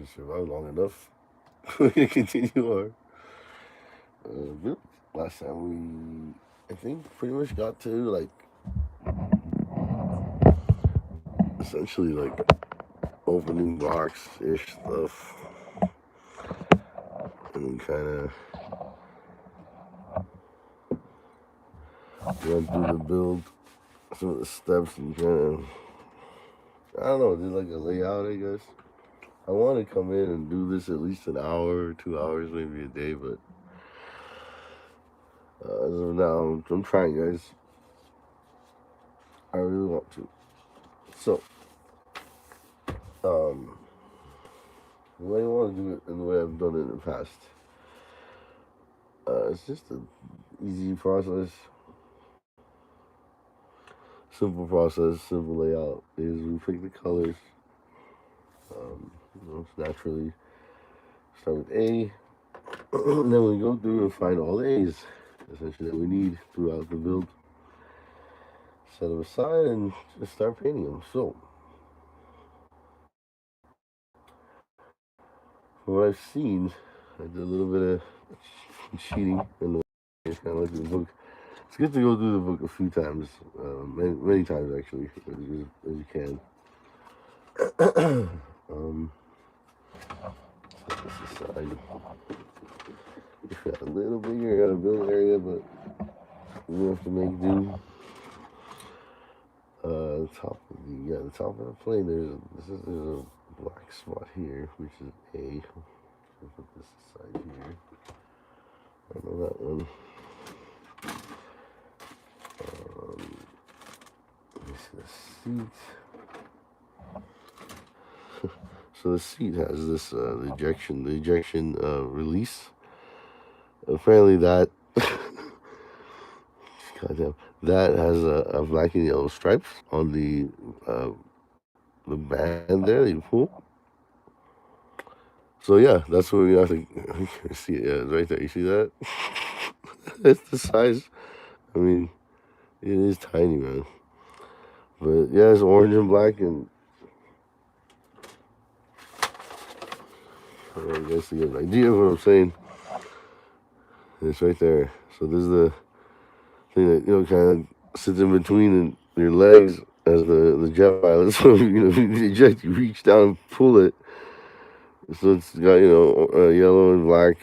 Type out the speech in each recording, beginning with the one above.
can survive long enough. We're gonna continue our build. Last time we, I think, pretty much got to like essentially like opening box ish stuff, and kind of went through the build, some of the steps, and kind of, I don't know, did like a layout, I guess. I want to come in and do this at least an hour or 2 hours, maybe a day, but as of now, I'm trying, guys. I really want to. So, the way I want to do it and the way I've done it in the past, it's just an easy process, simple process, simple layout. Is we pick the colors, naturally start with A, and then we go through and find all the A's, essentially, that we need throughout the build. Set them aside and just start painting them. So, from what I've seen, I did a little bit of cheating in the way, it's kind of like the book. It's good to go through the book a few times, many times actually, as you can. Set this aside. If you got a little bigger, got a build area, but we have to make do. The top of the plane. There's a black spot here, which is A. I'll put this aside here. I know that one. Let me see the seat. So the seat has this the ejection release. Apparently that goddamn, that has a black and yellow stripes on the band there that you pull. So yeah, that's what we have to see. It. Yeah, it's right there. You see that? It's the size. I mean, it is tiny, man. But yeah, it's orange and black, and I guess you get an idea of what I'm saying. It's right there. So this is the thing that kind of sits in between your legs as the jet pilot. So if you eject, you reach down and pull it. So it's got yellow and black,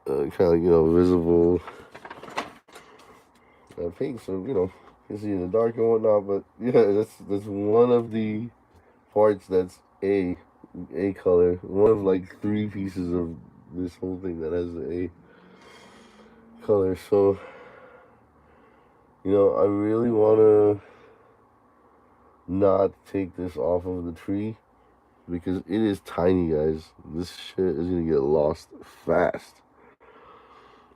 kind of like visible pink. So you can see in the dark and whatnot. But yeah, that's one of the parts that's a color. One of like 3 pieces of this whole thing that has the A color. So I really want to not take this off of the tree because it is tiny, guys. This shit is gonna get lost fast.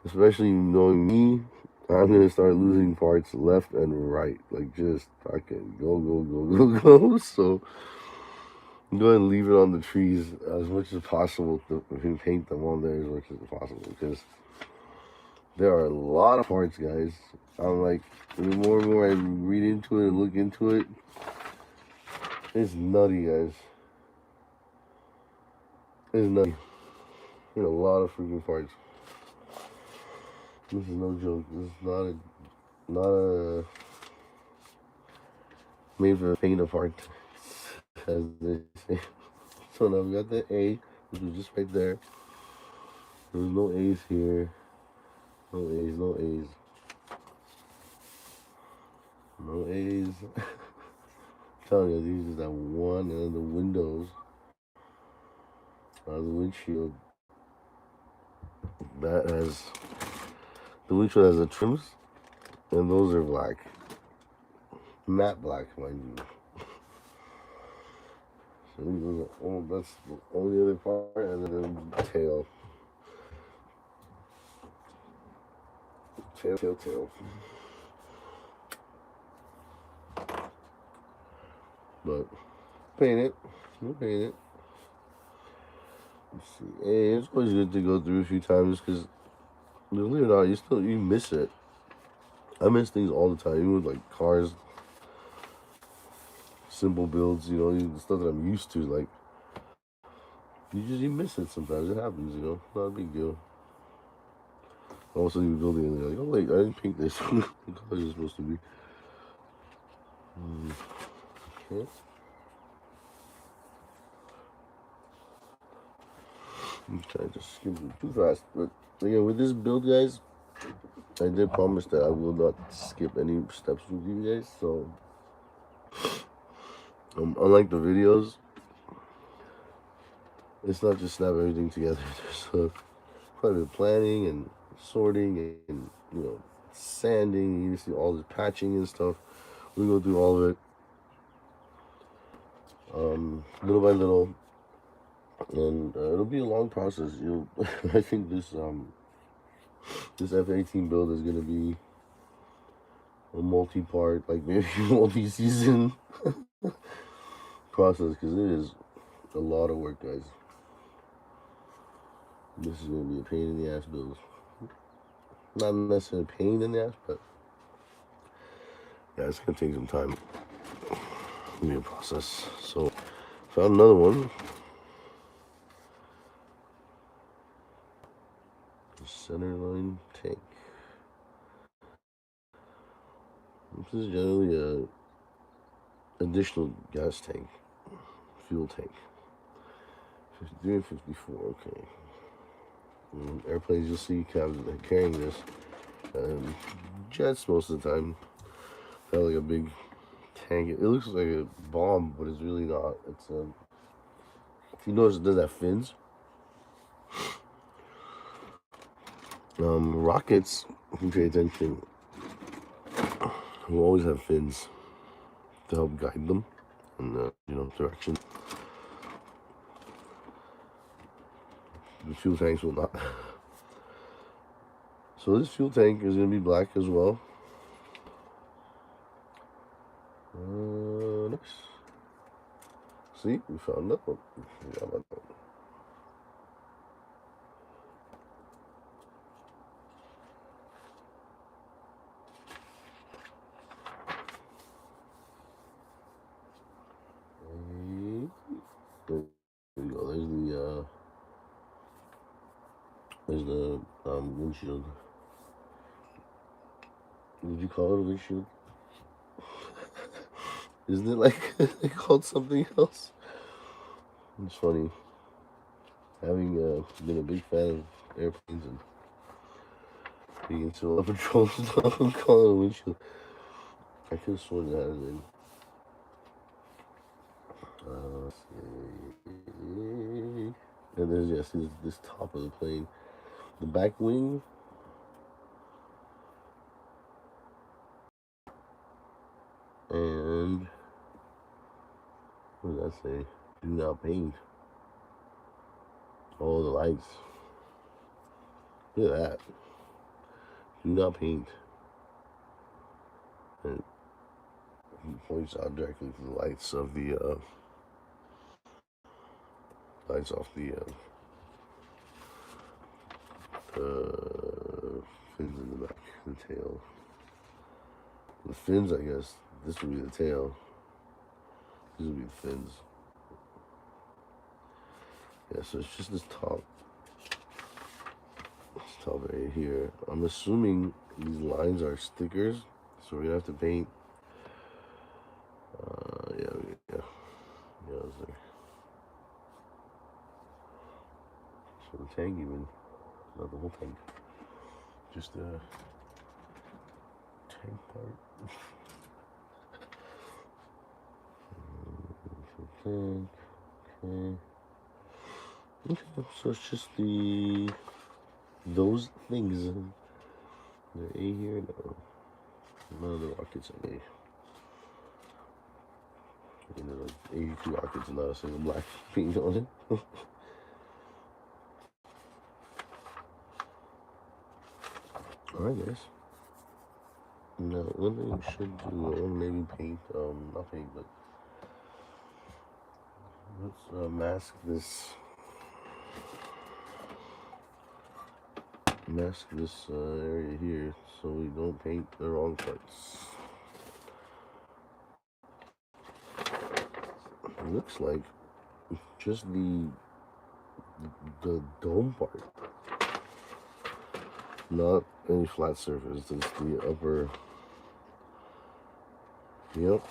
Especially knowing me, I'm gonna start losing parts left and right. Like just fucking go. So go ahead and leave it on the trees as much as possible to paint them on there as much as possible because there are a lot of parts, guys. I'm like, the more and more I read into it and look into it, it's nutty, guys. It's nutty. There's a lot of freaking parts. This is no joke. This is not a made for paint apart, as they say. So now we got the A, which is just right there. There's no A's here. No A's, no A's. No A's. I'm telling you, these is that one, and then the windows. The windshield. The windshield has the trims, and those are black. Matte black, mind you. So that's the only other part, and then the tail. Tail. But paint it. We'll paint it. Let's see. Hey, it's always good to go through a few times because believe it or not, you miss it. I miss things all the time, even with like cars, simple builds, the stuff that I'm used to. Like you miss it sometimes. It happens, you know. Not a big deal. All of a sudden you're building and you're like, oh wait, I didn't paint this. The color is supposed to be. Okay. I'm trying to skip it too fast. But again, with this build, guys, I did promise that I will not skip any steps with you guys. So, unlike the videos, it's not just snap everything together. There's quite a bit of planning and sorting and, you know, sanding. You see all this patching and stuff. We go through all of it, little by little, and it'll be a long process. I think this F-18 build is gonna be a multi-part, like maybe multi-season process, because it is a lot of work, guys. This is gonna be a pain in the ass build. Not necessarily a pain in the ass, but yeah, it's gonna take some time. It'll be a process. So, found another one. Centerline tank. This is generally a additional gas tank, fuel tank. 53 and 54. Okay. Airplanes you'll see carrying this. Jets most of the time have like a big tank. It looks like a bomb, but it's really not. It's if you notice, it does have fins. Rockets, if you pay attention, will always have fins to help guide them in the direction. The fuel tanks will not. So this fuel tank is gonna be black as well. Next. See, we found that one. Forgot about that one. There we go. There's the windshield. Would you call it a windshield? Isn't it like called something else? It's funny. Having been a big fan of airplanes and being into a lot of patrol stuff, I'm calling it a windshield. I could have sworn it had a name. And there's this top of the plane. The back wing. And what does that say? Do not paint. Oh, the lights. Look at that. Do not paint. And he points out directly to the lights of the lights off the fins in the back, the tail. The fins, I guess. This would be the tail. These would be the fins. Yeah, so it's just this top. This top right here. I'm assuming these lines are stickers, so we're gonna have to paint. Yeah, it's there. So the tank even, not the whole tank, just the tank part. Tank. Okay. Okay, so it's just those things. The A here, no. None of the rockets are A. You know, like 82 rockets and not a single black paint on it. Alright, guys. Now, one thing we should do, I want to maybe paint, not paint, but let's mask this area here so we don't paint the wrong parts. It looks like just the the dome part. Not any flat surface, it's the upper. Yep.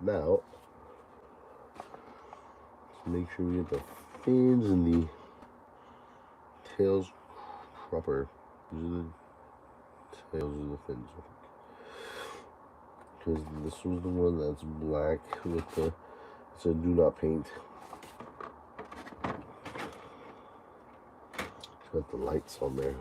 Now, let's make sure we get the fins and the tails proper. These are the tails of the fins, because this was the one that's black with the, it said do not paint. It's got the lights on there.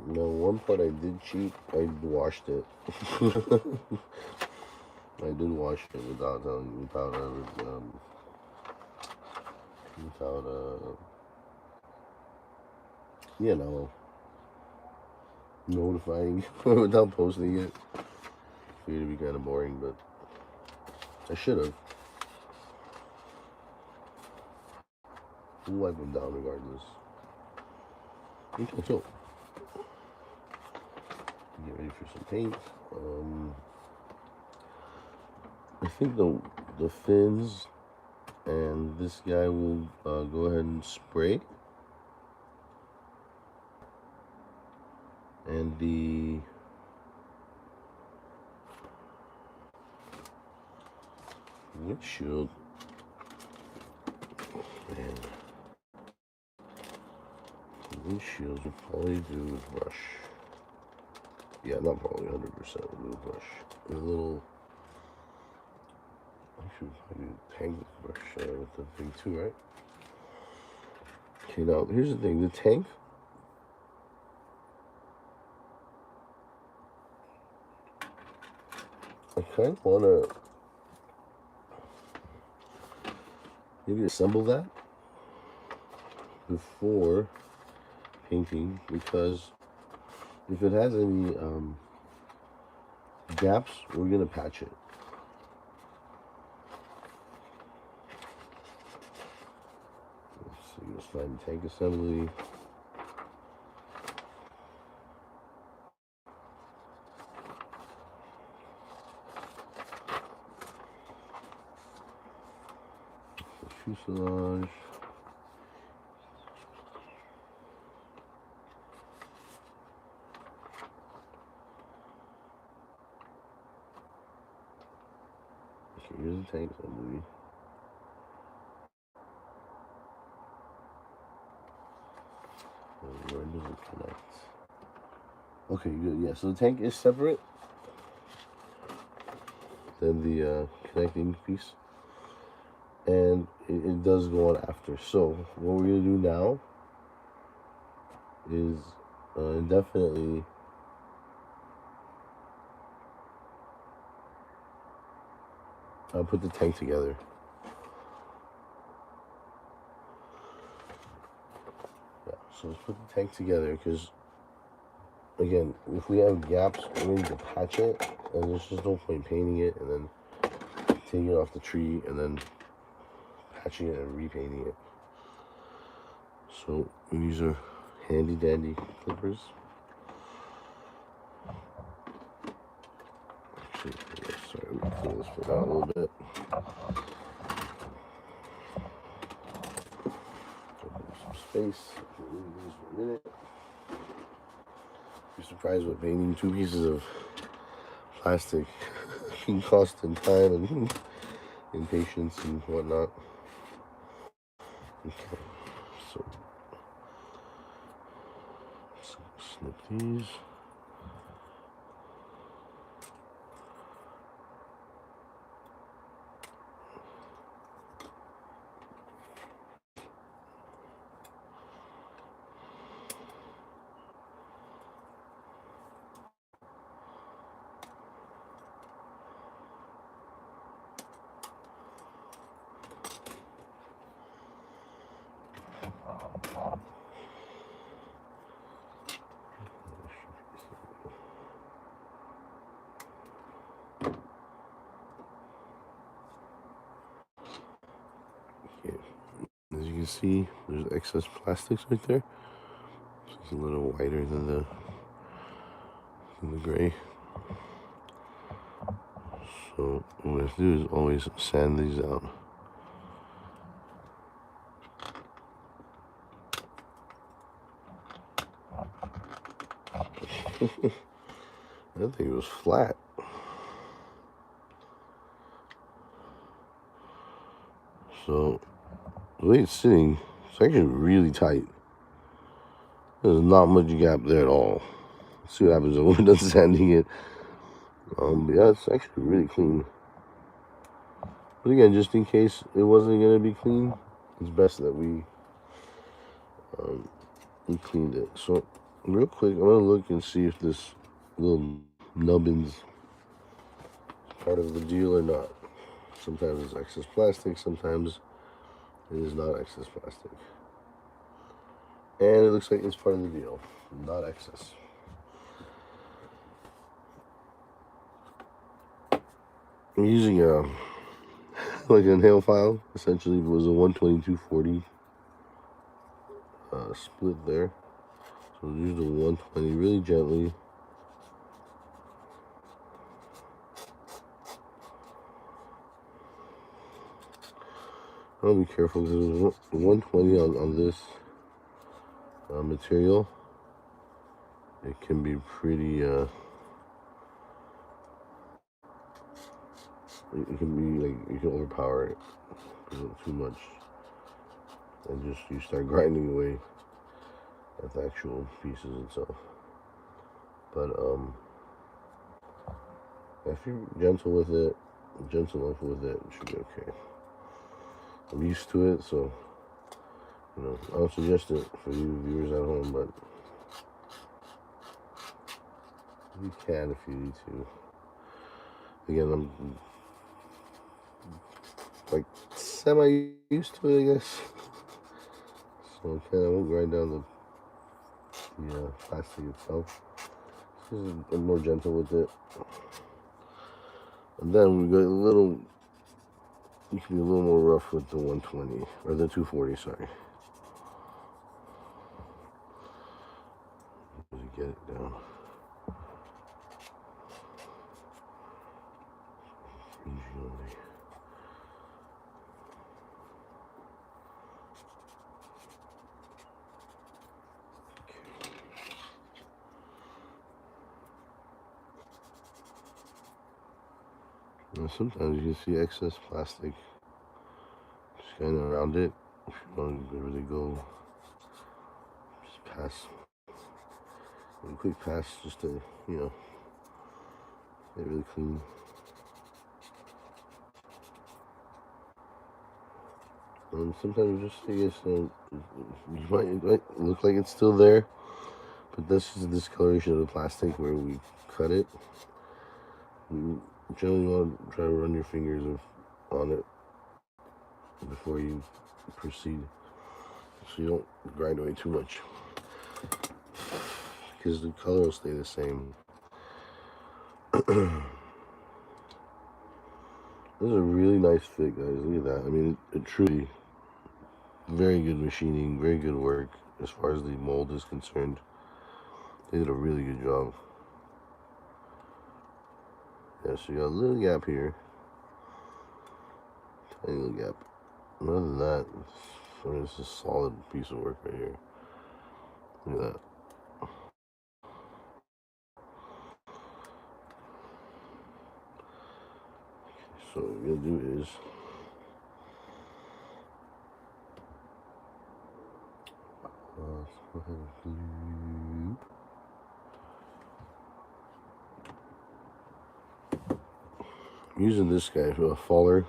Now, one part I did cheat. I washed it. I did wash it without you know, notifying without posting it. Figured it'd be kind of boring, but I should have. We'll wipe them down regardless. Okay, so get ready for some paint. I think the fins and this guy will go ahead and spray, and the windshield, man, the windshields will probably do with brush. Yeah, not probably 100% with brush. A little. I should probably tank brush with the thing too, right? Okay, now here's the thing. The tank. I kind of want to maybe assemble that before painting, because if it has any gaps, we're gonna patch it. So you'll find tank assembly. Fuselage. Okay, here's the tank assembly. Where does it connect? Okay, good. Yeah, so the tank is separate than the connecting piece, and it does go on after. So what we're gonna do now is definitely put the tank together. Yeah, so let's put the tank together, because again, if we have gaps, we need to patch it, and there's just no point painting it and then taking it off the tree and then patching it and repainting it. So these are handy dandy clippers. Actually, sorry, we can clean this one out a little bit. Some space. Leave these for a minute. You're surprised what painting 2 pieces of plastic can cost in time and patience and whatnot. Okay, so snip these. As you can see, there's excess plastics right there. So It's a little whiter than the gray. So what I have to do is always sand these out. That thing was flat. So the way it's sitting, it's actually really tight. There's not much gap there at all. Let's see what happens when we're done sanding it. But yeah, it's actually really clean. But again, just in case it wasn't gonna be clean, it's best that we cleaned it. So real quick, I'm gonna look and see if this little nubbins part of the deal or not. Sometimes it's excess plastic, sometimes it is not excess plastic. And it looks like it's part of the deal, not excess. I'm using a like a nail file. Essentially, it was a 122/40 split there. So use the 120 really gently. I'll be careful because it was 120 on this material. It can be pretty. It can be like you can overpower it too much, and just you start grinding away at the actual pieces itself. But if you're gentle with it, gentle enough with it, it should be okay. I'm used to it, so you know I don't suggest it for you viewers at home, but you can if you need to. Again, I'm like semi used to it, I guess. So I won't grind down the plastic itself. I'm more gentle with it. And then we got a little. You can be a little more rough with the 120 or the 240. Sorry. Get it down. Now sometimes you can see excess plastic just kind of around it. If you want to really go, just pass. A quick pass just to, get really clean. And sometimes just, I guess, it might look like it's still there, but that's just the discoloration of the plastic where we cut it. You generally want to try to run your fingers on it before you proceed, so you don't grind away too much, because the color will stay the same. This is a really nice fit, guys. Look at that. I mean, it truly, very good machining, very good work as far as the mold is concerned. They did a really good job. Yeah, so you got a little gap here. Tiny little gap. And other than that, it's a solid piece of work right here. Look at that. So what we're gonna do is let's go ahead and I'm using this guy for a faller,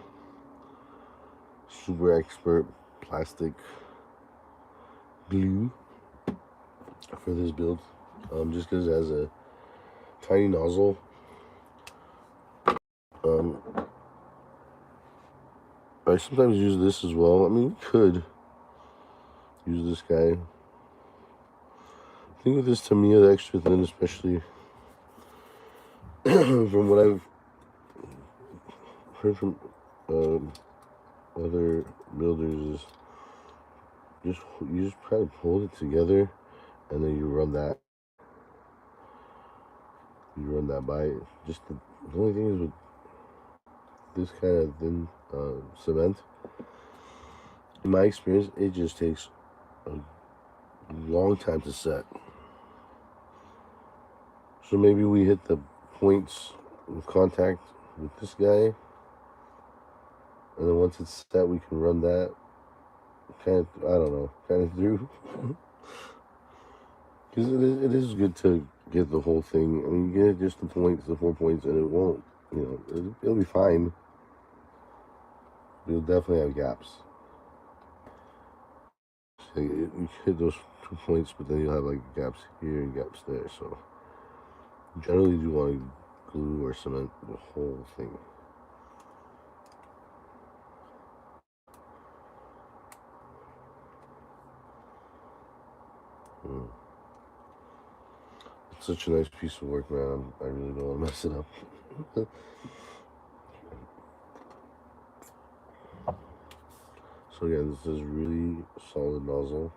super expert plastic glue for this build, just because it has a tiny nozzle. I sometimes use this as well. I mean, you could use this guy. I think with this Tamiya, the extra thin, especially from what I've heard from other builders, is you just try to hold it together and then you run that. You run that by it. Just the only thing is with this kind of thin cement, in my experience, it just takes a long time to set. So maybe we hit the points of contact with this guy, and then once it's set, we can run that kind of, I don't know, kind of through. Because it is good to get the whole thing. I mean, you get just the points, the 4 points, and it won't, it'll be fine. You'll definitely have gaps. So you hit those 2 points, but then you'll have like gaps here and gaps there. So generally, you want to glue or cement the whole thing. It's such a nice piece of work, man. I really don't want to mess it up. So again, this is really solid nozzle,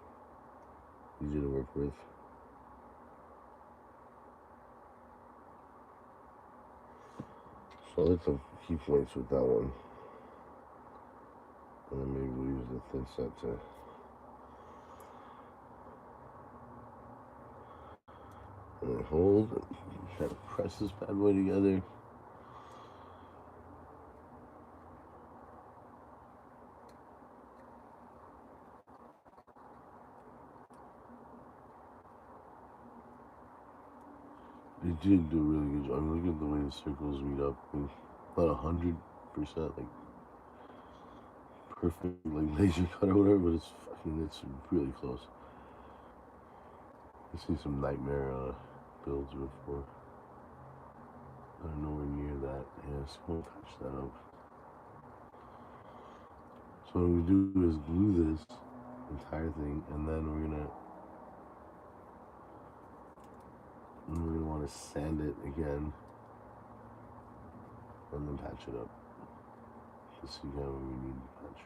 easy to work with. So I'll hit the key points with that one, and then maybe we'll use the thin set to. And then hold, and try to press this bad boy together. They did do a really good job. I mean, look at the way the circles meet up. I mean, not 100%, like perfect, like laser cut or whatever, but it's really close. I've seen some nightmare builds before. I'm nowhere near that. Yeah, so we'll touch that up. So what we do is glue this entire thing, and then we're gonna want to sand it again, and then patch it up to see how we need to patch.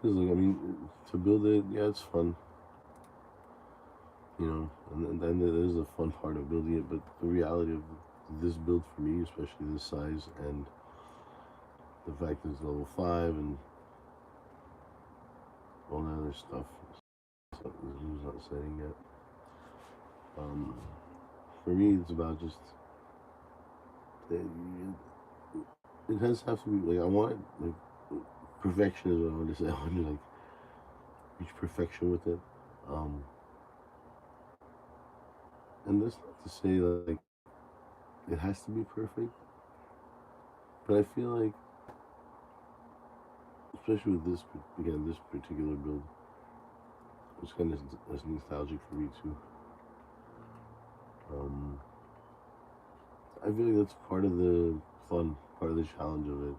Because like, I mean, to build it, yeah, it's fun, and then there is the fun part of building it. But the reality of this build for me, especially this size, and the fact that it's level 5 and all that other stuff, who's not setting yet. For me, it's about just it has to have to be like I want like perfection is what I want to say. I want to like reach perfection with it. And that's not to say like it has to be perfect, but I feel like, especially with this particular build, it's kind of it's nostalgic for me too. I feel like that's part of the fun, part of the challenge of it,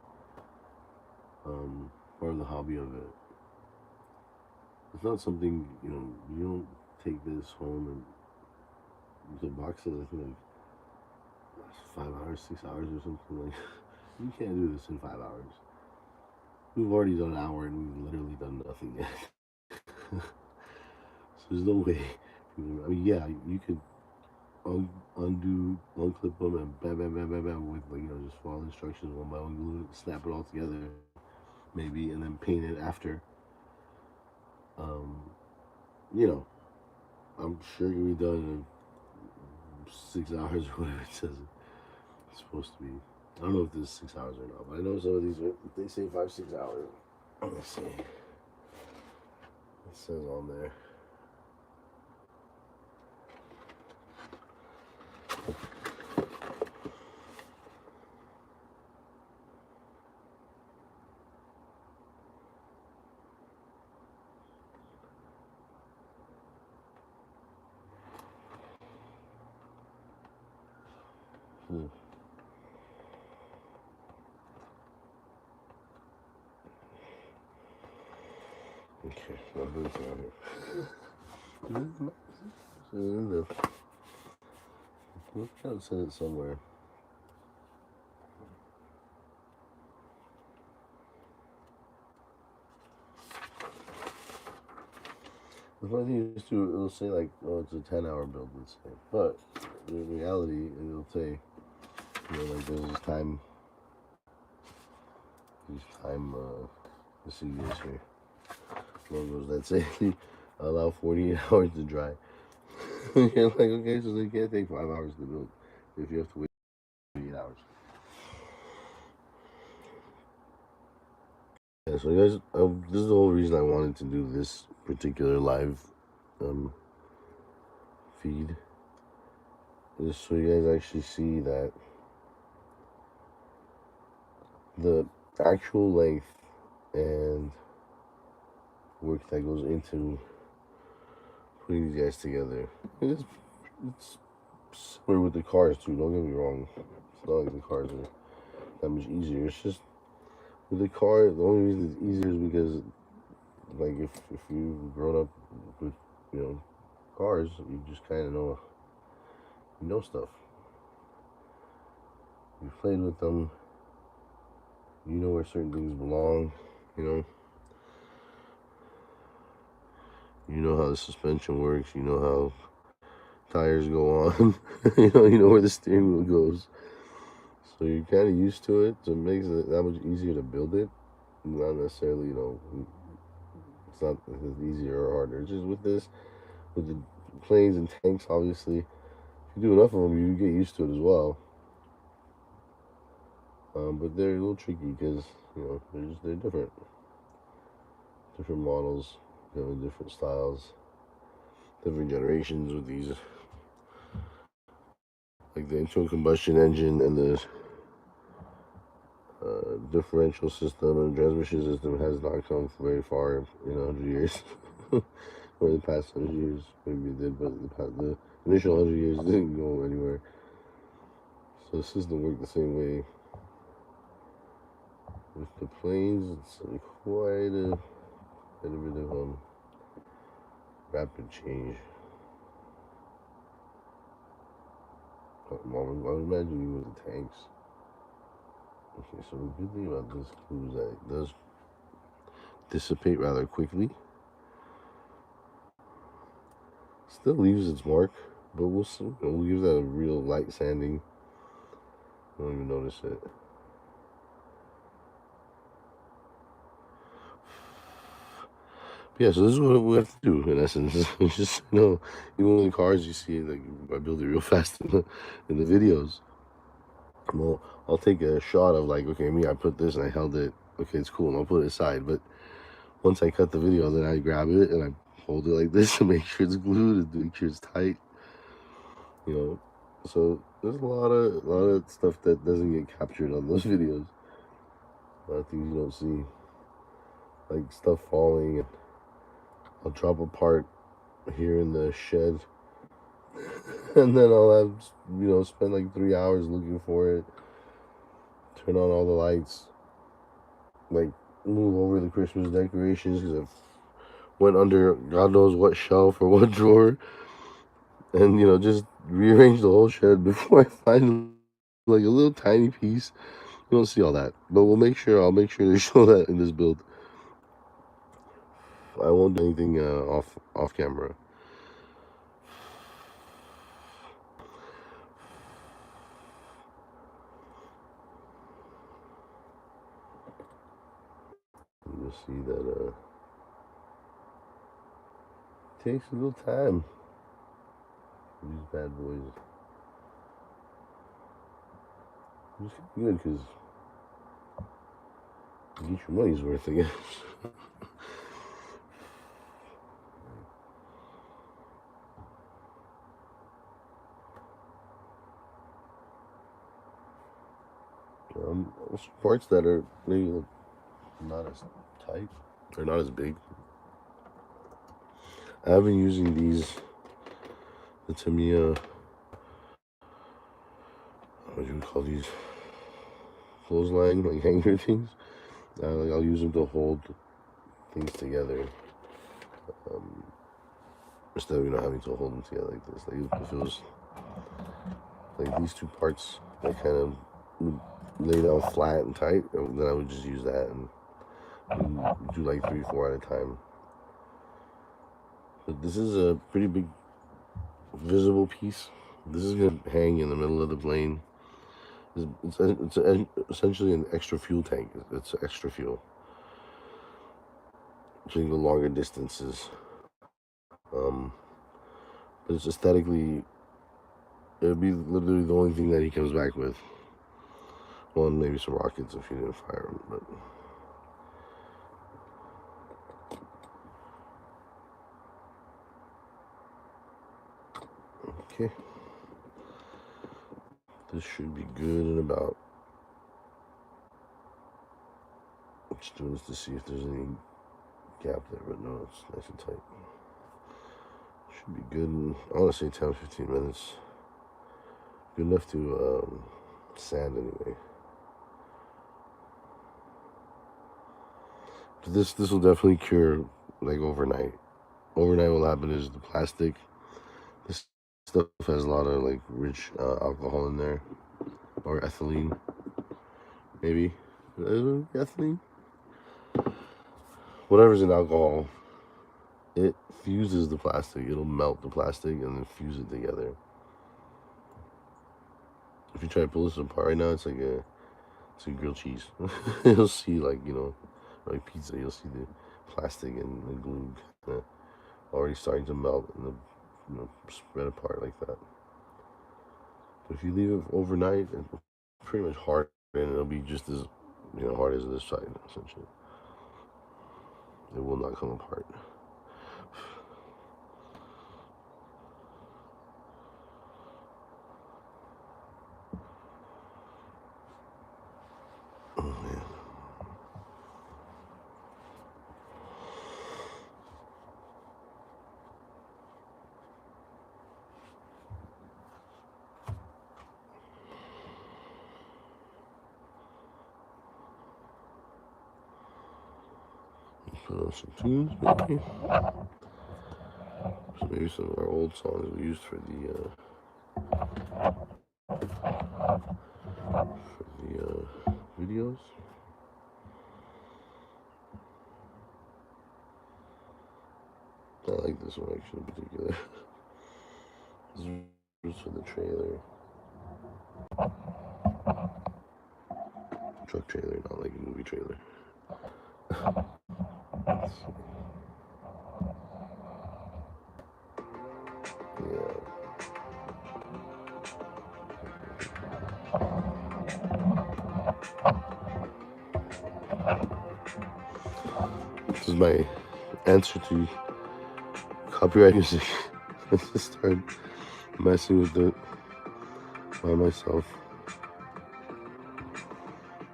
part of the hobby of it. It's not something you don't take this home and the box is I think like 5 hours, 6 hours or something like. You can't do this in 5 hours. We've already done an hour and we've literally done nothing yet. So there's no way. I mean, yeah, you could unclip them and bam with like just follow instructions one by one, glue it, snap it all together, maybe, and then paint it after. I'm sure it can be done in 6 hours or whatever it says it's supposed to be. I don't know if this is 6 hours or not, but I know some of these they say 5-6 hours. Let's see. It says on there. Okay, my boots are here. I'll send it somewhere. The funny thing is too, it'll say like, oh, it's a 10-hour build, let's say, but in reality, it'll say, like there's let's see this here, logos that say allow 48 hours to dry. You're like, okay, so they can't take 5 hours to build if you have to wait 48 hours. Yeah, so guys, this is the whole reason I wanted to do this particular live feed, is so you guys actually see that the actual length and work that goes into putting these guys together. It's similar with the cars too, don't get me wrong. It's not like the cars are that much easier. It's just with the car, the only reason it's easier is because, like, if you've grown up with, cars, you just kind of know stuff. You've played with them, you know where certain things belong, you know how the suspension works, you know how tires go on, you know where the steering wheel goes. So you're kind of used to it, so it makes it that much easier to build it. Not necessarily, it's not easier or harder. It's just with the planes and tanks, obviously, if you do enough of them, you get used to it as well. But they're a little tricky because, they're different models, different styles, different generations with these, like the internal combustion engine and the differential system and transmission system has not come very far in 100 years. Or the past 100 years, maybe it did, but the initial 100 years didn't go anywhere. So the system worked the same way. With the planes, it's quite a bit of rapid change. I would imagine you with the tanks. Okay, so the good thing about this clue is that it does dissipate rather quickly. Still leaves its mark, but we'll give that a real light sanding. I don't even notice it. Yeah, so this is what we have to do in essence. Just even in the cars, you see like I build it real fast in the videos. Well, I'll take a shot of like, okay, I put this and I held it. Okay, it's cool, and I'll put it aside. But once I cut the video, then I grab it and I hold it like this to make sure it's glued, and make sure it's tight. So there's a lot of stuff that doesn't get captured on those videos. A lot of things you don't see, like stuff falling, and I'll drop a part here in the shed, and then I'll have spend like 3 hours looking for it, turn on all the lights, like move over the Christmas decorations because I went under God knows what shelf or what drawer, and just rearrange the whole shed before I find like a little tiny piece. You don't see all that, but I'll make sure to show that in this build. I won't do anything off camera. You'll see that takes a little time. These bad boys. It's good because you get your money's worth, I guess. Some parts that are maybe not as tight or not as big. I've been using the Tamiya, what do you call these? Clothesline, like hanger things. I'll use them to hold things together. Instead of having to hold them together like this. Like if it was like these two parts, I kind of lay down flat and tight, and then I would just use that and do like 3-4 at a time. But this is a pretty big visible piece. This is gonna hang in the middle of the plane. It's essentially an extra fuel tank. It's extra fuel. So you can go longer distances. But it's aesthetically, it would be literally the only thing that he comes back with. Well, maybe some rockets if he didn't fire them, but. Okay. This should be good in about. I'm just doing this to see if there's any gap there, but no, it's nice and tight. Should be good in, I want to say 10-15 minutes. Good enough to sand anyway. But this will definitely cure like overnight. Overnight, what will happen is the plastic. This stuff has a lot of like rich alcohol in there, or ethylene, maybe. Ethylene. Whatever's in alcohol, it fuses the plastic. It'll melt the plastic and then fuse it together. If you try to pull this apart right now, it's like grilled cheese. You'll see like like pizza. You'll see the plastic and the glue already starting to melt and spread apart like that. But if you leave it overnight, it'll pretty much harden and it'll be just as hard as this side essentially. It will not come apart. Oh man. Put on some tunes, maybe. So maybe some of our old songs we used for the videos. I like this one actually in particular. This was for the trailer. Truck trailer, not like a movie trailer. Yeah. This is my answer to copyright music. I just started messing with it by myself.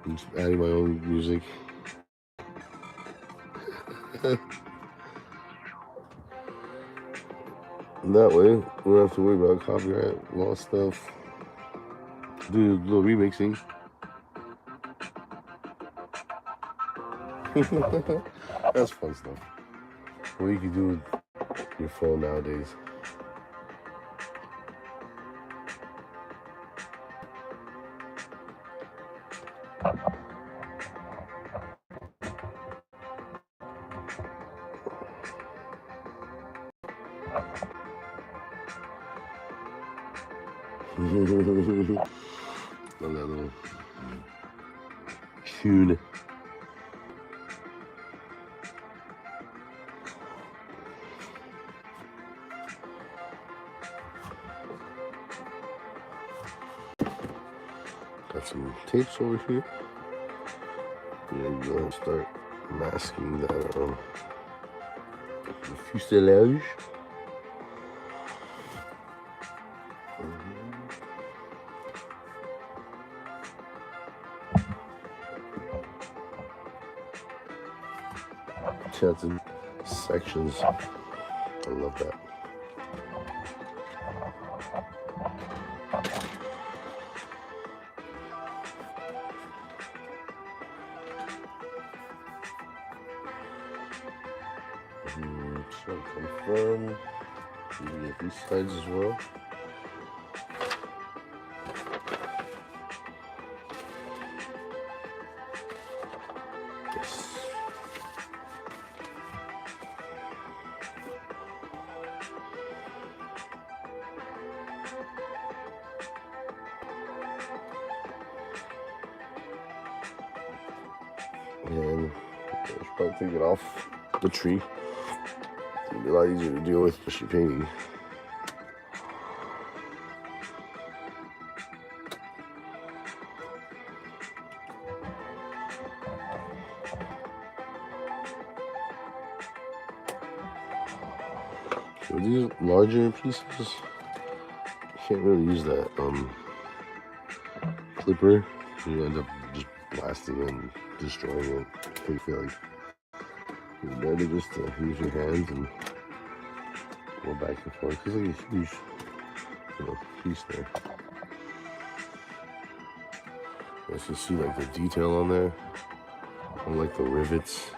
I'm just adding my own music. And that way, we don't have to worry about copyright law stuff. Do a little remixing. That's fun stuff. What you can do with your phone nowadays. Love that little tune. Got some tapes over here. Yeah, go ahead and start masking that fuselage. Chats and sections. I love that. So confirm. You can get these sides as well. Yes. I'll take it off the tree. It'll be a lot easier to deal with, especially painting. So these larger pieces, you can't really use that clipper. You end up just blasting and destroying it. I feel like it's better just to use your hands and go back and forth. It's like a huge, piece there. As you see, like the detail on there, on like the rivets.